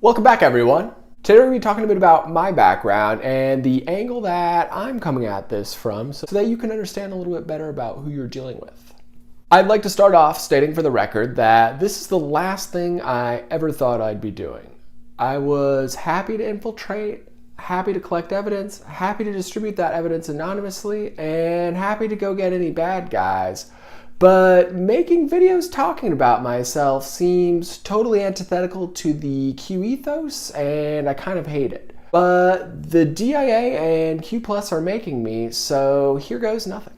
Welcome back, everyone. Today we're going to be talking a bit about my background and the angle that I'm coming at this from so that you can understand a little bit better about who you're dealing with. I'd like to start off stating for the record that this is the last thing I ever thought I'd be doing. I was happy to infiltrate, happy to collect evidence, happy to distribute that evidence anonymously, and happy to go get any bad guys. But making videos talking about myself seems totally antithetical to the Q ethos, and I kind of hate it. But the DIA and Q Plus are making me, so here goes nothing.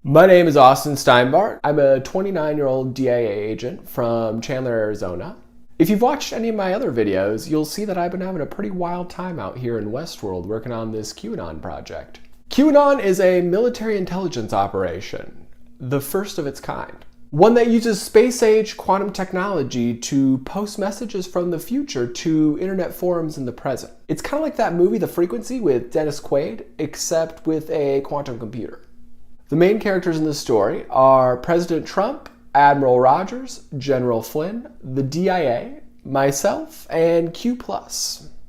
My name is Austin Steinbart. I'm a 29-year-old DIA agent from Chandler, Arizona. If you've watched any of my other videos, you'll see that I've been having a pretty wild time out here in Westworld working on this QAnon project. QAnon is a military intelligence operation. The first of its kind. One that uses space-age quantum technology to post messages from the future to internet forums in the present. It's kind of like that movie The Frequency with Dennis Quaid, except with a quantum computer. The main characters in this story are President Trump, Admiral Rogers, General Flynn, the DIA, myself, and Q+,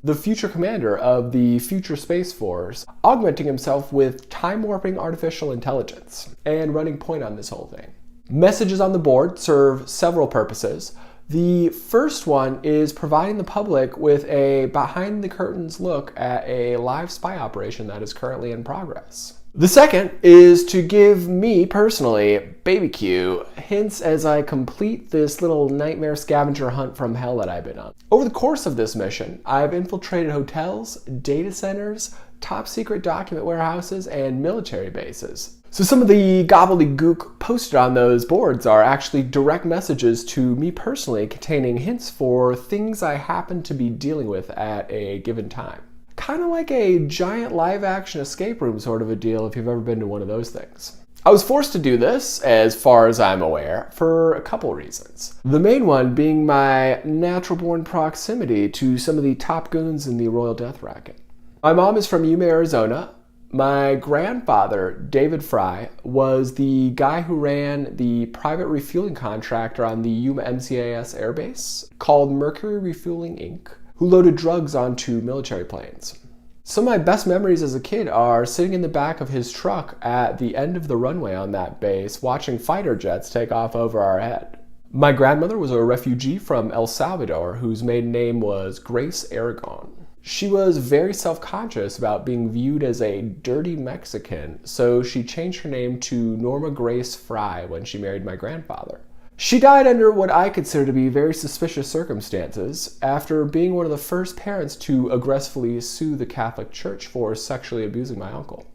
the future commander of the future Space Force, augmenting himself with time-warping artificial intelligence and running point on this whole thing. Messages on the board serve several purposes. The first one is providing the public with a behind-the-curtains look at a live spy operation that is currently in progress. The second is to give me, personally, BabyQ, hints as I complete this little nightmare scavenger hunt from hell that I've been on. Over the course of this mission, I've infiltrated hotels, data centers, top-secret document warehouses, and military bases. So some of the gobbledygook posted on those boards are actually direct messages to me personally containing hints for things I happen to be dealing with at a given time. Kind of like a giant live-action escape room sort of a deal if you've ever been to one of those things. I was forced to do this, as far as I'm aware, for a couple reasons. The main one being my natural-born proximity to some of the top goons in the Royal Death Racket. My mom is from Yuma, Arizona. My grandfather, David Fry, was the guy who ran the private refueling contractor on the Yuma MCAS airbase called Mercury Refueling Inc., who loaded drugs onto military planes. Some of my best memories as a kid are sitting in the back of his truck at the end of the runway on that base, watching fighter jets take off over our head. My grandmother was a refugee from El Salvador whose maiden name was Grace Aragon. She was very self-conscious about being viewed as a dirty Mexican, so she changed her name to Norma Grace Fry when she married my grandfather. She died under what I consider to be very suspicious circumstances after being one of the first parents to aggressively sue the Catholic Church for sexually abusing my uncle.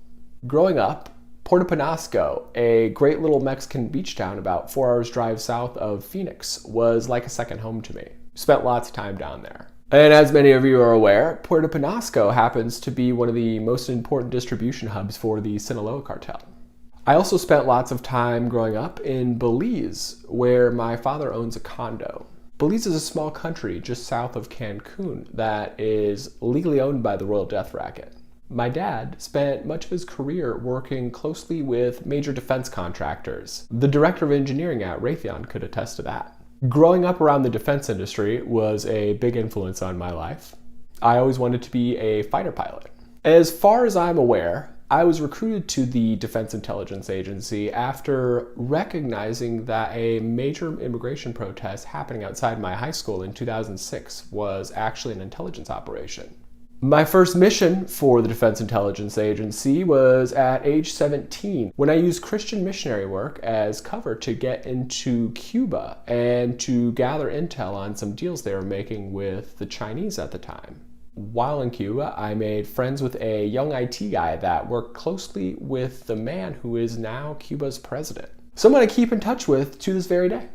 Growing up, Puerto Penasco, a great little Mexican beach town about 4 hours drive south of Phoenix, was like a second home to me. Spent lots of time down there. And as many of you are aware, Puerto Penasco happens to be one of the most important distribution hubs for the Sinaloa cartel. I also spent lots of time growing up in Belize, where my father owns a condo. Belize is a small country just south of Cancun that is legally owned by the Royal Death Racket. My dad spent much of his career working closely with major defense contractors. The director of engineering at Raytheon could attest to that. Growing up around the defense industry was a big influence on my life. I always wanted to be a fighter pilot. As far as I'm aware, I was recruited to the Defense Intelligence Agency after recognizing that a major immigration protest happening outside my high school in 2006 was actually an intelligence operation. My first mission for the Defense Intelligence Agency was at age 17 when I used Christian missionary work as cover to get into Cuba and to gather intel on some deals they were making with the Chinese at the time. While in Cuba, I made friends with a young IT guy that worked closely with the man who is now Cuba's president. Someone I keep in touch with to this very day.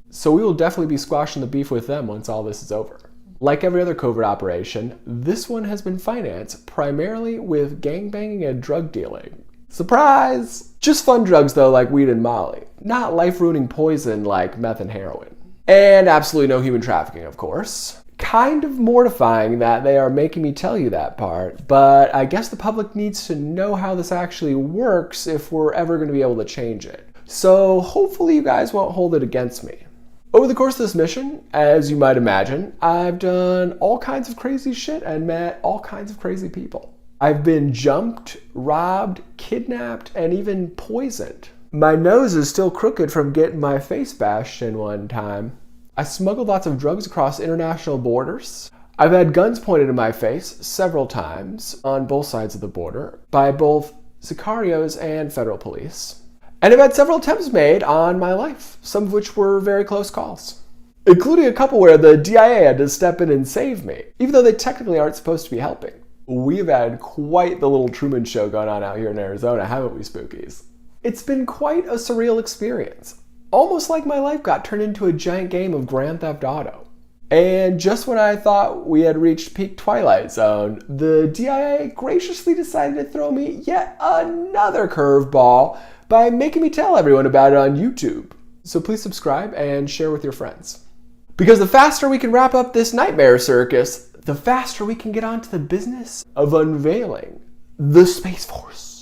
So we will definitely be squashing the beef with them once all this is over. Like every other covert operation, this one has been financed primarily with gangbanging and drug dealing. Surprise! Just fun drugs though, like weed and molly. Not life-ruining poison like meth and heroin. And absolutely no human trafficking, of course. Kind of mortifying that they are making me tell you that part, but I guess the public needs to know how this actually works if we're ever going to be able to change it. So hopefully you guys won't hold it against me. Over the course of this mission, as you might imagine, I've done all kinds of crazy shit and met all kinds of crazy people. I've been jumped, robbed, kidnapped, and even poisoned. My nose is still crooked from getting my face bashed in one time. I smuggled lots of drugs across international borders. I've had guns pointed in my face several times on both sides of the border by both sicarios and federal police. And I've had several attempts made on my life, some of which were very close calls, including a couple where the DIA had to step in and save me, even though they technically aren't supposed to be helping. We've had quite the little Truman Show going on out here in Arizona, haven't we, Spookies? It's been quite a surreal experience, almost like my life got turned into a giant game of Grand Theft Auto. And just when I thought we had reached peak Twilight Zone, the DIA graciously decided to throw me yet another curveball by making me tell everyone about it on YouTube. So please subscribe and share with your friends. Because the faster we can wrap up this nightmare circus, the faster we can get on to the business of unveiling the Space Force.